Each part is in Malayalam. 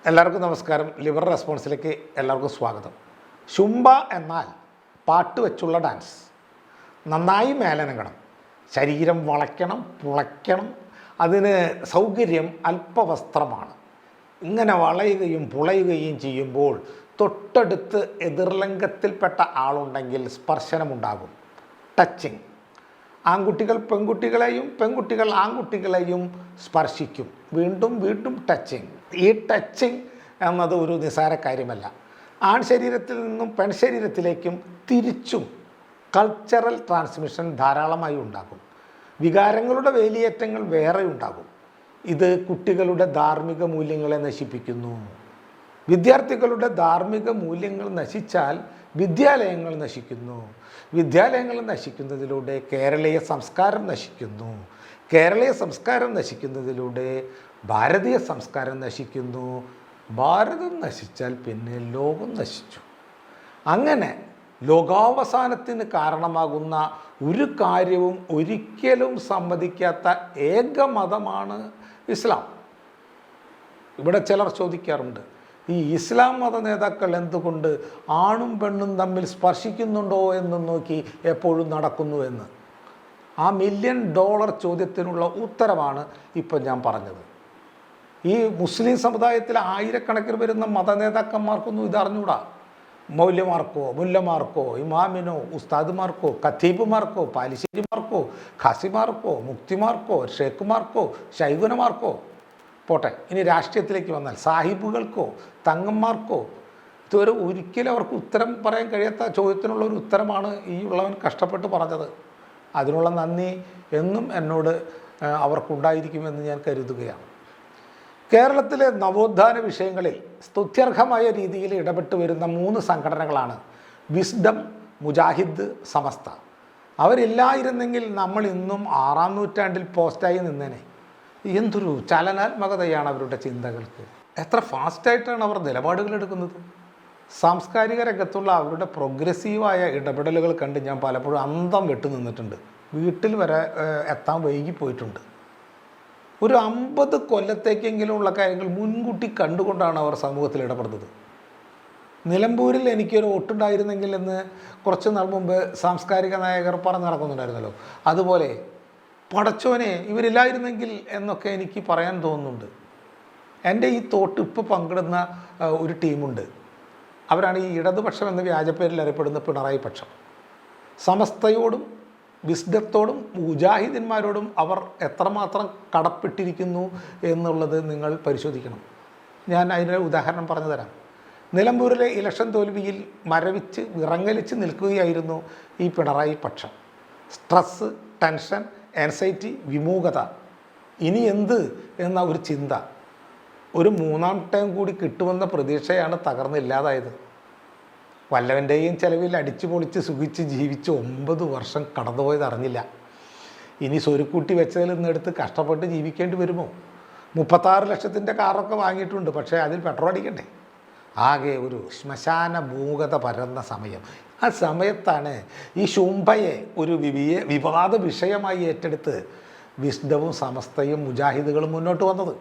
എല്ലാവർക്കും നമസ്കാരം. ലിബറൽ റെസ്പോൺസിലേക്ക് എല്ലാവർക്കും സ്വാഗതം. ശുംബ എന്നാൽ പാട്ട് വെച്ചുള്ള ഡാൻസ്. നന്നായി മേലനങ്ങണം, ശരീരം വളയ്ക്കണം, പുളയ്ക്കണം. അതിന് സൗകര്യം അല്പവസ്ത്രമാണ്. ഇങ്ങനെ വളയുകയും പുളയുകയും ചെയ്യുമ്പോൾ തൊട്ടടുത്ത് എതിർലിംഗത്തിൽപ്പെട്ട ആളുണ്ടെങ്കിൽ സ്പർശനമുണ്ടാകും, ടച്ചിങ്. ആൺകുട്ടികൾ പെൺകുട്ടികളെയും പെൺകുട്ടികൾ ആൺകുട്ടികളെയും സ്പർശിക്കും. വീണ്ടും വീണ്ടും ടച്ചിങ്. ഈ ടച്ചിങ് എന്നത് ഒരു നിസ്സാര കാര്യമല്ല. ആൺ ശരീരത്തിൽ നിന്നും പെൺ ശരീരത്തിലേക്കും തിരിച്ചും കൾച്ചറൽ ട്രാൻസ്മിഷൻ ധാരാളമായി ഉണ്ടാകും. വികാരങ്ങളുടെ വേലിയേറ്റങ്ങൾ വേറെ ഉണ്ടാകും. ഇത് കുട്ടികളുടെ ധാർമ്മിക മൂല്യങ്ങളെ നശിപ്പിക്കുന്നു. വിദ്യാർത്ഥികളുടെ ധാർമ്മിക മൂല്യങ്ങൾ നശിച്ചാൽ വിദ്യാലയങ്ങൾ നശിക്കുന്നു. വിദ്യാലയങ്ങൾ നശിക്കുന്നതിലൂടെ കേരളീയ സംസ്കാരം നശിക്കുന്നു. കേരളീയ സംസ്കാരം നശിക്കുന്നതിലൂടെ ഭാരതീയ സംസ്കാരം നശിക്കുന്നു. ഭാരതം നശിച്ചാൽ പിന്നെ ലോകം നശിച്ചു. അങ്ങനെ ലോകാവസാനത്തിന് കാരണമാകുന്ന ഒരു കാര്യവും ഒരിക്കലും സമ്മതിക്കാത്ത ഏക മതമാണ് ഇസ്ലാം. ഇവിടെ ചിലർ ചോദിക്കാറുണ്ട്, ഈ ഇസ്ലാം മത നേതാക്കൾ എന്തുകൊണ്ട് ആണും പെണ്ണും തമ്മിൽ സ്പർശിക്കുന്നുണ്ടോ എന്ന് നോക്കി എപ്പോഴും നടക്കുന്നു എന്ന്. ആ $1 മില്യൺ ചോദ്യത്തിനുള്ള ഉത്തരമാണ് ഇപ്പം ഞാൻ പറഞ്ഞത്. ഈ മുസ്ലിം സമുദായത്തിലെ ആയിരക്കണക്കിന് വരുന്ന മത നേതാക്കന്മാർക്കൊന്നും ഇതറിഞ്ഞൂടാ. മൗല്യമാർക്കോ മുല്ലമാർക്കോ ഇമാമിനോ ഉസ്താദുമാർക്കോ ഖത്തീബുമാർക്കോ പാലിശ്ശേരിമാർക്കോ ഖാസിമാർക്കോ മുക്തിമാർക്കോ ഷേഖുമാർക്കോ ശൈഖുനമാർക്കോ പോട്ടെ, ഇനി രാഷ്ട്രീയത്തിലേക്ക് വന്നാൽ സാഹിബുകൾക്കോ തങ്ങന്മാർക്കോ ഇതുവരെ ഒരിക്കലും അവർക്ക് ഉത്തരം പറയാൻ കഴിയാത്ത ചോദ്യത്തിനുള്ള ഒരു ഉത്തരമാണ് ഈ ഉള്ളവൻ കഷ്ടപ്പെട്ട് പറഞ്ഞത്. അതിനുള്ള നന്ദി എന്നും എന്നോട് അവർക്കുണ്ടായിരിക്കുമെന്ന് ഞാൻ കരുതുകയാണ്. കേരളത്തിലെ നവോത്ഥാന വിഷയങ്ങളിൽ സ്തുത്യർഹമായ രീതിയിൽ ഇടപെട്ട് വരുന്ന 3 സംഘടനകളാണ് വിസ്ഡം, മുജാഹിദ്, സമസ്ത. അവരില്ലായിരുന്നെങ്കിൽ നമ്മൾ ഇന്നും 6-ാം നൂറ്റാണ്ടിൽ പോസ്റ്റായി നിന്നേനെ. എന്തൊരു ചലനാത്മകതയാണ് അവരുടെ ചിന്തകൾക്ക്. എത്ര ഫാസ്റ്റായിട്ടാണ് അവർ നിലപാടുകൾ എടുക്കുന്നത്. സാംസ്കാരിക രംഗത്തുള്ള അവരുടെ പ്രോഗ്രസീവായ ഇടപെടലുകൾ കണ്ട് ഞാൻ പലപ്പോഴും അന്തം വിട്ടു നിന്നിട്ടുണ്ട്. വീട്ടിൽ വരെ എത്താൻ വൈകിപ്പോയിട്ടുണ്ട്. ഒരു 50 കൊല്ലത്തേക്കെങ്കിലും ഉള്ള കാര്യങ്ങൾ മുൻകൂട്ടി കണ്ടുകൊണ്ടാണ് അവർ സമൂഹത്തിൽ ഇടപെടുന്നത്. നിലമ്പൂരിൽ എനിക്കൊരു വോട്ടുണ്ടായിരുന്നെങ്കിൽ എന്ന് കുറച്ച് നാൾ മുമ്പ് സാംസ്കാരിക നായകർ പറഞ്ഞു നടക്കുന്നുണ്ടായിരുന്നല്ലോ. അതുപോലെ പടച്ചോനെ ഇവരില്ലായിരുന്നെങ്കിൽ എന്നൊക്കെ എനിക്ക് പറയാൻ തോന്നുന്നുണ്ട്. എൻ്റെ ഈ തോട്ട് ഇപ്പോൾ പങ്കിടുന്ന ഒരു ടീമുണ്ട്. അവരാണ് ഈ ഇടതുപക്ഷം എന്ന വ്യാജപ്പേരിൽ അറിയപ്പെടുന്ന പിണറായി പക്ഷം. സമസ്തയോടും വിസ്ഡത്തോടും മുജാഹിദന്മാരോടും അവർ എത്രമാത്രം കടപ്പെട്ടിരിക്കുന്നു എന്നുള്ളത് നിങ്ങൾ പരിശോധിക്കണം. ഞാൻ അതിൻ്റെ ഉദാഹരണം പറഞ്ഞു തരാം. നിലമ്പൂരിലെ ഇലക്ഷൻ തോൽവിയിൽ മരവിച്ച് വിറങ്ങലിച്ച് നിൽക്കുകയായിരുന്നു ഈ പിണറായി പക്ഷം. സ്ട്രെസ്സ്, ടെൻഷൻ, ആൻസൈറ്റി, വിമുഖത, ഇനി എന്ത് എന്ന ഒരു ചിന്ത. ഒരു 3-ാം ടൈം കൂടി കിട്ടുമെന്ന പ്രതീക്ഷയാണ് തകർന്നില്ലാതായത്. വല്ലവൻ്റെയും ചെലവിൽ അടിച്ചു പൊളിച്ച് സുഖിച്ച് ജീവിച്ച് 9 വർഷം കടന്നുപോയത് അറിഞ്ഞില്ല. ഇനി സ്വരുക്കൂട്ടി വെച്ചതിൽ നിന്നെടുത്ത് കഷ്ടപ്പെട്ട് ജീവിക്കേണ്ടി വരുമോ? 36 ലക്ഷത്തിൻ്റെ കാറൊക്കെ വാങ്ങിയിട്ടുണ്ട്, പക്ഷേ അതിൽ പെട്രോൾ അടിക്കണ്ടേ? ആകെ ഒരു ശ്മശാന മൂകത പരന്ന സമയം. ആ സമയത്താണ് ഈ ശുംഭയെ ഒരു വിവാദ വിഷയമായി ഏറ്റെടുത്ത് വിസ്ഡവും സമസ്തയും മുജാഹിദുകളും മുന്നോട്ട് വന്നത്.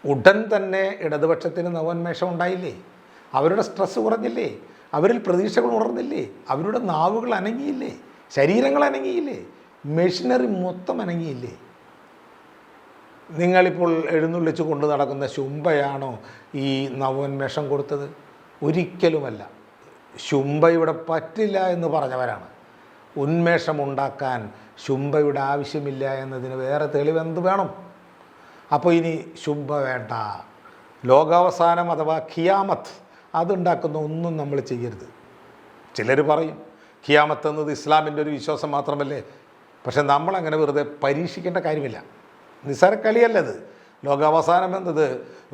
ഉടൻ തന്നെ ഇടതുപക്ഷത്തിന് നവോന്മേഷം ഉണ്ടായില്ലേ? അവരുടെ സ്ട്രെസ്സ് കുറഞ്ഞില്ലേ? അവരിൽ പ്രതീക്ഷകൾ ഉണർന്നില്ലേ? അവരുടെ നാവുകൾ അനങ്ങിയില്ലേ? ശരീരങ്ങൾ അനങ്ങിയില്ലേ? മെഷീനറി മൊത്തം അനങ്ങിയില്ലേ? നിങ്ങളിപ്പോൾ എഴുന്നള്ളിച്ച് കൊണ്ടു നടക്കുന്ന ശുംഭയാണോ ഈ നവോന്മേഷം കൊടുത്തത്? ഒരിക്കലുമല്ല. ശുംഭ ഇവിടെ പറ്റില്ല എന്ന് പറഞ്ഞവരാണ്. ഉന്മേഷമുണ്ടാക്കാൻ ശുംഭയുടെ ആവശ്യമില്ല എന്നതിന് വേറെ തെളിവെന്ത് വേണം? അപ്പോൾ ഇനി ശുംഭ വേണ്ട. ലോകാവസാനം അഥവാ ഖിയാമത്ത് അതുണ്ടാക്കുന്ന ഒന്നും നമ്മൾ ചെയ്യരുത്. ചിലർ പറയും ഖിയാമത്ത് എന്നത് ഇസ്ലാമിൻ്റെ ഒരു വിശ്വാസം മാത്രമല്ലേ. പക്ഷെ നമ്മളങ്ങനെ വെറുതെ പരീക്ഷിക്കേണ്ട കാര്യമില്ല. നിസ്സാര കളിയല്ലത്. ലോകാവസാനം എന്നത്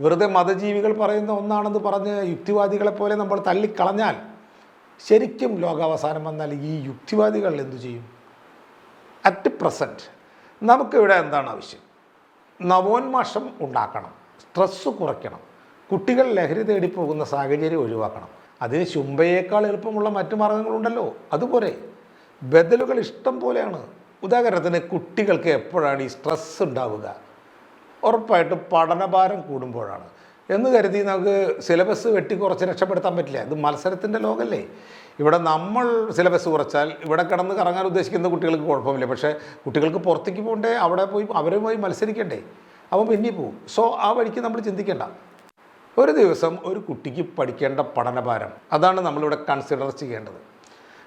വെറുതെ മതജീവികൾ പറയുന്ന ഒന്നാണെന്ന് പറഞ്ഞ് യുക്തിവാദികളെ പോലെ നമ്മൾ തള്ളിക്കളഞ്ഞാൽ ശരിക്കും ലോകാവസാനം വന്നാൽ ഈ യുക്തിവാദികൾ എന്തു ചെയ്യും? അറ്റ് പ്രസൻറ്റ് നമുക്കിവിടെ എന്താണ് ആവശ്യം? നവോന്മേഷം ഉണ്ടാക്കണം, സ്ട്രെസ്സ് കുറയ്ക്കണം, കുട്ടികൾ ലഹരി തേടിപ്പോകുന്ന സാഹചര്യം ഒഴിവാക്കണം. അതിന് ശുംഭയേക്കാൾ എളുപ്പമുള്ള മറ്റു മാർഗങ്ങളുണ്ടല്ലോ. അതുപോലെ ബദലുകൾ ഇഷ്ടം പോലെയാണ്. ഉദാഹരണത്തിന് കുട്ടികൾക്ക് എപ്പോഴാണ് ഈ സ്ട്രെസ്സ് ഉണ്ടാവുക? ഉറപ്പായിട്ടും പഠനഭാരം കൂടുമ്പോഴാണ്. എന്ന് കരുതി നമുക്ക് സിലബസ് വെട്ടി കുറച്ച് രക്ഷപ്പെടുത്താൻ പറ്റില്ല. ഇത് മത്സരത്തിൻ്റെ ലോകമല്ലേ. ഇവിടെ നമ്മൾ സിലബസ് കുറച്ചാൽ ഇവിടെ കിടന്ന് കറങ്ങാൻ ഉദ്ദേശിക്കുന്ന കുട്ടികൾക്ക് കുഴപ്പമില്ല. പക്ഷേ കുട്ടികൾക്ക് പുറത്തേക്ക് പോകണ്ടേ, അവിടെ പോയി അവരുമായി മത്സരിക്കണ്ടേ, അവൻ പിന്നെ പോവും. സോ ആ വഴിക്ക് നമ്മൾ ചിന്തിക്കേണ്ട. ഒരു ദിവസം ഒരു കുട്ടിക്ക് പഠിക്കേണ്ട പഠനഭാരം, അതാണ് നമ്മളിവിടെ കൺസിഡർ ചെയ്യേണ്ടത്.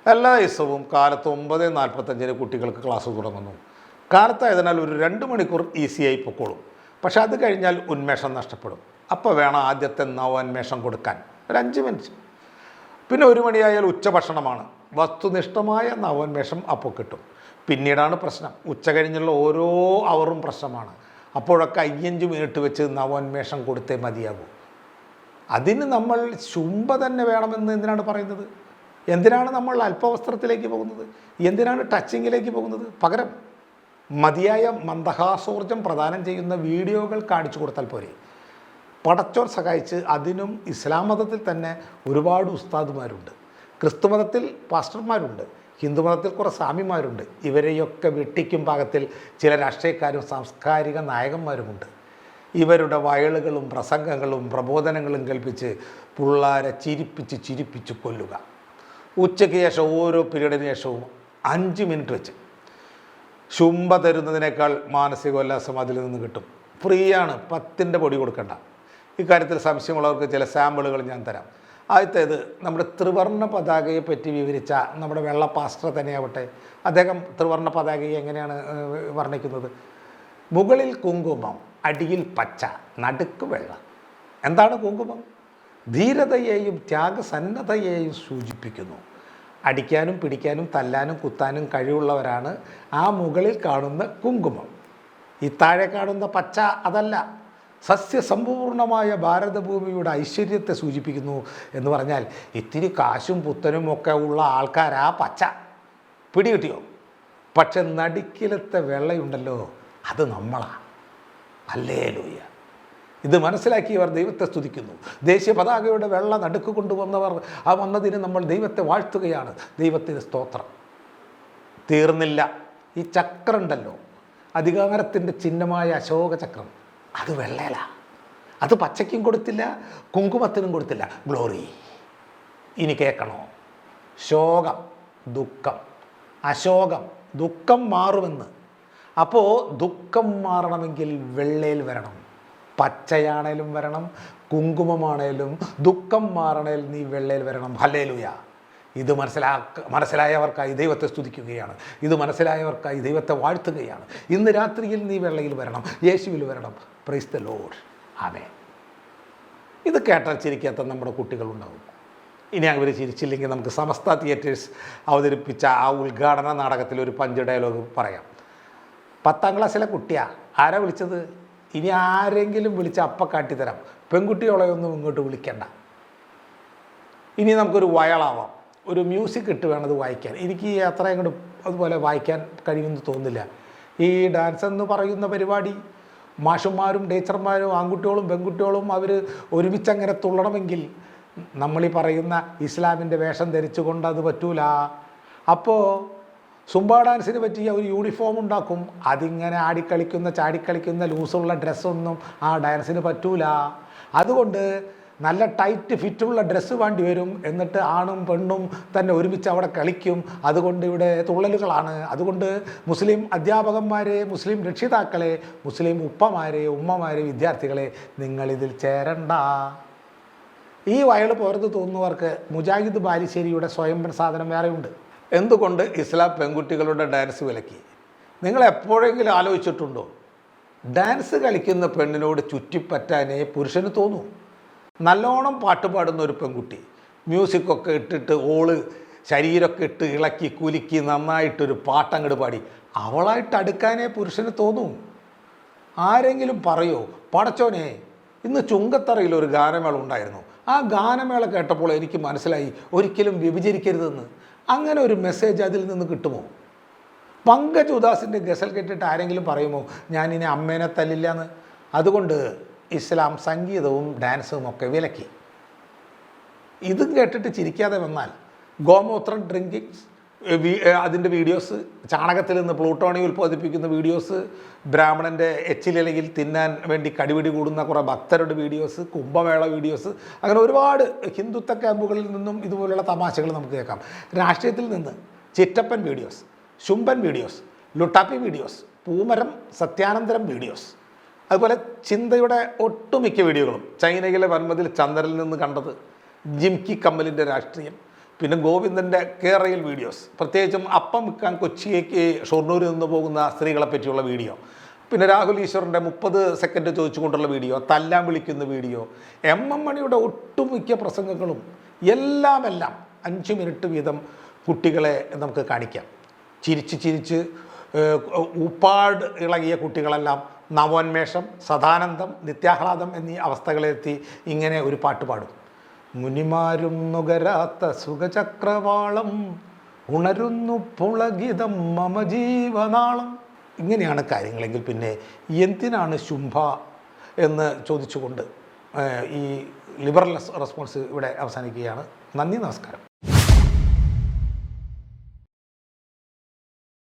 എല്ലാ ദിവസവും കാലത്ത് 9:45 കുട്ടികൾക്ക് ക്ലാസ് തുടങ്ങുന്നു. കാലത്തായതിനാൽ ഒരു 2 മണിക്കൂർ ഈസിയായി പൊക്കോളും. പക്ഷെ അത് കഴിഞ്ഞാൽ ഉന്മേഷം നഷ്ടപ്പെടും. അപ്പോൾ വേണം ആദ്യത്തെ നവോന്മേഷം കൊടുക്കാൻ ഒരു 5 മിനിറ്റ്. പിന്നെ 1 മണിയായാൽ ഉച്ചഭക്ഷണമാണ്. വസ്തുനിഷ്ഠമായ നവോന്മേഷം അപ്പോൾ കിട്ടും. പിന്നീടാണ് പ്രശ്നം. ഉച്ച കഴിഞ്ഞുള്ള ഓരോ അവറും പ്രശ്നമാണ്. അപ്പോഴൊക്കെ 5 മിനിറ്റ് വെച്ച് നവോന്മേഷം കൊടുത്തേ മതിയാകൂ. അതിന് നമ്മൾ ശുംഭ തന്നെ വേണമെന്ന് എന്തിനാണ് പറയുന്നത്? എന്തിനാണ് നമ്മൾ അല്പവസ്ത്രത്തിലേക്ക് പോകുന്നത്? എന്തിനാണ് ടച്ചിങ്ങിലേക്ക് പോകുന്നത്? പകരം മതിയായ മന്ദഹാസോർജം പ്രദാനം ചെയ്യുന്ന വീഡിയോകൾ കാണിച്ചു കൊടുത്താൽ പോരെ. പടച്ചോൻ സഹായിച്ച് അതിനും ഇസ്ലാം മതത്തിൽ തന്നെ ഒരുപാട് ഉസ്താദുമാരുണ്ട്, ക്രിസ്തുമതത്തിൽ പാസ്റ്റർമാരുണ്ട്, ഹിന്ദുമതത്തിൽ കുറേ സ്വാമിമാരുണ്ട്. ഇവരെയൊക്കെ വെട്ടിക്കും പാകത്തിൽ ചില രാഷ്ട്രീയക്കാരും സാംസ്കാരിക നായകന്മാരുമുണ്ട്. ഇവരുടെ വയലുകളും പ്രസംഗങ്ങളും പ്രബോധനങ്ങളും കേൾപ്പിച്ച് പിള്ളേരെ ചിരിപ്പിച്ച് കൊല്ലുക. ഉച്ചയ്ക്ക് ശേഷം ഓരോ പീരീഡിന് ശേഷവും 5 മിനിറ്റ് വെച്ച് ശുംഭ തരുന്നതിനേക്കാൾ മാനസികോല്ലാസം അതിൽ നിന്ന് കിട്ടും. ഫ്രീ ആണ്, 10ൻ്റെ പൊടി കൊടുക്കണ്ട. ഇക്കാര്യത്തിൽ സംശയമുള്ളവർക്ക് ചില സാമ്പിളുകൾ ഞാൻ തരാം. ആദ്യത്തേത്, നമ്മുടെ ത്രിവർണ്ണ പതാകയെ പറ്റി വിവരിച്ച നമ്മുടെ വെള്ള പാസ്റ്റർ തന്നെയാവട്ടെ. അദ്ദേഹം ത്രിവർണ്ണ പതാകയെ എങ്ങനെയാണ് വർണ്ണിക്കുന്നത്? മുകളിൽ കുങ്കുമം, അടിയിൽ പച്ച, നടുക്ക് വെള്ള. എന്താണ് കുങ്കുമം? ധീരതയെയും ത്യാഗസന്നദ്ധയെയും സൂചിപ്പിക്കുന്നു. അടിക്കാനും പിടിക്കാനും തല്ലാനും കുത്താനും കഴിവുള്ളവരാണ് ആ മുകളിൽ കാണുന്ന കുങ്കുമം. ഈ താഴെ കാണുന്ന പച്ച അതല്ല, സസ്യസമ്പൂർണമായ ഭാരതഭൂമിയുടെ ഐശ്വര്യത്തെ സൂചിപ്പിക്കുന്നു. എന്ന് പറഞ്ഞാൽ ഇത്തിരി കാശും പുത്തനും ഒക്കെ ഉള്ള ആൾക്കാരാ പച്ച. പിടികിട്ടിയോ? പക്ഷെ നടുക്കിലത്തെ വെള്ളയുണ്ടല്ലോ, അത് നമ്മളാ. ഹല്ലേലൂയ. ഇത് മനസ്സിലാക്കിയവർ ദൈവത്തെ സ്തുതിക്കുന്നു. ദേശീയ പതാകയുടെ വെള്ള നടുക്ക് കൊണ്ടുവന്നവർ ആ വന്നതിന് നമ്മൾ ദൈവത്തെ വാഴ്ത്തുകയാണ്. ദൈവത്തിന് സ്തോത്രം. തീർന്നില്ല. ഈ ചക്രം ഉണ്ടല്ലോ, അധികാരത്തിൻ്റെ ചിഹ്നമായ അശോക ചക്രം, അത് വെള്ളയില. അത് പച്ചയ്ക്കും കൊടുത്തില്ല, കുങ്കുമത്തിനും കൊടുത്തില്ല. ഗ്ലോറി. ഇനി കേൾക്കണോ? ശോകം, ദുഃഖം, അശോകം, ദുഃഖം മാറുമെന്ന്. അപ്പോൾ ദുഃഖം മാറണമെങ്കിൽ വെള്ളയിൽ വരണം. പച്ചയാണേലും വരണം, കുങ്കുമമാണേലും. ദുഃഖം മാറണേൽ നീ വെള്ളയിൽ വരണം. ഹല്ലേലൂയ. ഇത് മനസ്സിലായവർക്കായി ദൈവത്തെ സ്തുതിക്കുകയാണ്. ഇത് മനസ്സിലായവർക്കായി ദൈവത്തെ വാഴ്ത്തുകയാണ്. ഇന്ന് രാത്രിയിൽ നീ വെള്ളയിൽ വരണം, യേശുവിൽ വരണം. Praise the Lord. ആമേൻ. ഇത് കേട്ടാൽ ചിരിക്കാത്ത നമ്മുടെ കുട്ടികളുണ്ടാവും. ഇനി അവർ ചിരിച്ചില്ലെങ്കിൽ നമുക്ക് സമസ്ത തിയേറ്റേഴ്സ് അവതരിപ്പിച്ച ആ ഉദ്ഘാടന നാടകത്തിൽ ഒരു പഞ്ച് ഡയലോഗ് പറയാം. 10ാം ക്ലാസ്സിലെ കുട്ടിയാ. ആരാ വിളിച്ചത്? ഇനി ആരെങ്കിലും വിളിച്ച് അപ്പം കാട്ടിത്തരാം. പെൺകുട്ടികളെയൊന്നും ഇങ്ങോട്ട് വിളിക്കണ്ട. ഇനി നമുക്കൊരു വയളാവാം. ഒരു മ്യൂസിക് ഇട്ട് വേണം അത് വായിക്കാൻ. എനിക്ക് അത്ര അങ്ങോട്ട് അതുപോലെ വായിക്കാൻ കഴിയുമെന്ന് തോന്നുന്നില്ല. ഈ ഡാൻസ് എന്ന് പറയുന്ന പരിപാടി മാഷുമാരും ടീച്ചർമാരും ആൺകുട്ടികളും പെൺകുട്ടികളും അവർ ഒരുമിച്ചങ്ങനെ തുള്ളണമെങ്കിൽ നമ്മളീ പറയുന്ന ഇസ്ലാമിൻ്റെ വേഷം ധരിച്ചുകൊണ്ട് അത് പറ്റൂല. അപ്പോൾ സുംബ ഡാൻസിന് പറ്റിയ ഒരു യൂണിഫോം ഉണ്ടാക്കും. അതിങ്ങനെ ആടിക്കളിക്കുന്ന ചാടിക്കളിക്കുന്ന ലൂസുള്ള ഡ്രസ്സൊന്നും ആ ഡാൻസിന് പറ്റൂല. അതുകൊണ്ട് നല്ല ടൈറ്റ് ഫിറ്റുള്ള ഡ്രസ്സ് വേണ്ടി വരും. എന്നിട്ട് ആണും പെണ്ണും തന്നെ ഒരുമിച്ച് അവിടെ കളിക്കും. അതുകൊണ്ട് ഇവിടെ തുള്ളലുകളാണ്. അതുകൊണ്ട് മുസ്ലിം അധ്യാപകന്മാരെ, മുസ്ലിം രക്ഷിതാക്കളെ, മുസ്ലിം ഉപ്പമാരെ, ഉമ്മമാരെ, വിദ്യാർത്ഥികളെ, നിങ്ങളിതിൽ ചേരണ്ട. ഈ വയൽ പോരത് തോന്നുന്നവർക്ക് മുജാഹിദ് ബാലുശ്ശേരിയുടെ സ്വയംഭരണ സാധനം വേറെയുണ്ട്. എന്തുകൊണ്ട് ഇസ്ലാം പെൺകുട്ടികളുടെ ഡാൻസ് വിലക്കി? നിങ്ങൾ എപ്പോഴെങ്കിലും ആലോചിച്ചിട്ടുണ്ടോ? ഡാൻസ് കളിക്കുന്ന പെണ്ണിനോട് ചുറ്റിപ്പറ്റാനേ പുരുഷന് തോന്നൂ. നല്ലോണം പാട്ട് പാടുന്ന ഒരു പെൺകുട്ടി മ്യൂസിക്കൊക്കെ ഇട്ടിട്ട് ഓള് ശരീരമൊക്കെ ഇട്ട് ഇളക്കി കുലുക്കി നന്നായിട്ടൊരു പാട്ടങ്ങട് പാടി അവളായിട്ട് അടുക്കാനേ പുരുഷന് തോന്നൂ. ആരെങ്കിലും പറയോ, പടച്ചോനെ ഇന്ന് ചുങ്കത്തറയിൽ ഒരു ഗാനമേള ഉണ്ടായിരുന്നു, ആ ഗാനമേള കേട്ടപ്പോൾ എനിക്ക് മനസ്സിലായി ഒരിക്കലും വ്യഭിചരിക്കരുതെന്ന്. അങ്ങനെ ഒരു മെസ്സേജ് അതിൽ നിന്ന് കിട്ടുമോ? പങ്കജ് ഉദാസിൻ്റെ ഗസൽ കേട്ടിട്ട് ആരെങ്കിലും പറയുമോ ഞാനിനി അമ്മേനെ തല്ലില്ല എന്ന്? അതുകൊണ്ട് ഇസ്ലാം സംഗീതവും ഡാൻസും ഒക്കെ വിലക്കി. ഇതും കേട്ടിട്ട് ചിരിക്കാതെ വന്നാൽ ഗോമൂത്രം ഡ്രിങ്കിങ്, അതിൻ്റെ വീഡിയോസ്, ചാണകത്തിൽ നിന്ന് പ്ലൂട്ടോണി ഉൽപ്പാദിപ്പിക്കുന്ന വീഡിയോസ്, ബ്രാഹ്മണൻ്റെ എച്ചിലിലയിൽ തിന്നാൻ വേണ്ടി കടിപിടി കൂടുന്ന കുറേ ഭക്തരുടെ വീഡിയോസ്, കുംഭമേള വീഡിയോസ്, അങ്ങനെ ഒരുപാട് ഹിന്ദുത്വ ക്യാമ്പുകളിൽ നിന്നും ഇതുപോലുള്ള തമാശകൾ നമുക്ക് കേൾക്കാം. രാഷ്ട്രീയത്തിൽ നിന്ന് ചിറ്റപ്പൻ വീഡിയോസ്, ശുംഭൻ വീഡിയോസ്, ലുട്ടാപ്പി വീഡിയോസ്, പൂമരം സത്യാനന്തരം വീഡിയോസ്, അതുപോലെ ചിന്തയുടെ ഒട്ടുമിക്ക വീഡിയോകളും, ചൈനയിലെ വൻമതിൽ ചന്ദ്രനിൽ നിന്ന് കണ്ടത്, ജിംകി കമ്മലിൻ്റെ രാഷ്ട്രീയം, പിന്നെ ഗോവിന്ദൻ്റെ കേരയിൽ വീഡിയോസ്, പ്രത്യേകിച്ചും അപ്പം വിൽക്കാൻ കൊച്ചിയേക്ക് ഷൊർണൂരിൽ നിന്ന് പോകുന്ന സ്ത്രീകളെ പറ്റിയുള്ള വീഡിയോ, പിന്നെ രാഹുൽ ഈശ്വറിൻ്റെ 30 സെക്കൻഡ് ചോദിച്ചുകൊണ്ടുള്ള വീഡിയോ, തല്ലാൻ വിളിക്കുന്ന വീഡിയോ, എം മണിയുടെ ഒട്ടുമിക്ക പ്രസംഗങ്ങളും എല്ലാം 5 മിനിറ്റ് വീതം കുട്ടികളെ നമുക്ക് കാണിക്കാം. ചിരിച്ച് ഉപ്പാട് ഇളകിയ കുട്ടികളെല്ലാം നവോന്മേഷം, സദാനന്ദം, നിത്യാഹ്ലാദം എന്നീ അവസ്ഥകളെത്തി ഇങ്ങനെ ഒരു പാട്ട് പാടും. മുനിമാരും നുകരാത്ത സുഖചക്രവാളം ഉണരുന്നു പുളകിതം മമ ജീവനാളം. ഇങ്ങനെയാണ് കാര്യങ്ങളെങ്കിൽ പിന്നെ എന്തിനാണ് ശുംഭ എന്ന് ചോദിച്ചുകൊണ്ട് ഈ ലിബറൽ റെസ്പോൺസ് ഇവിടെ അവസാനിക്കുകയാണ്. നന്ദി, നമസ്കാരം.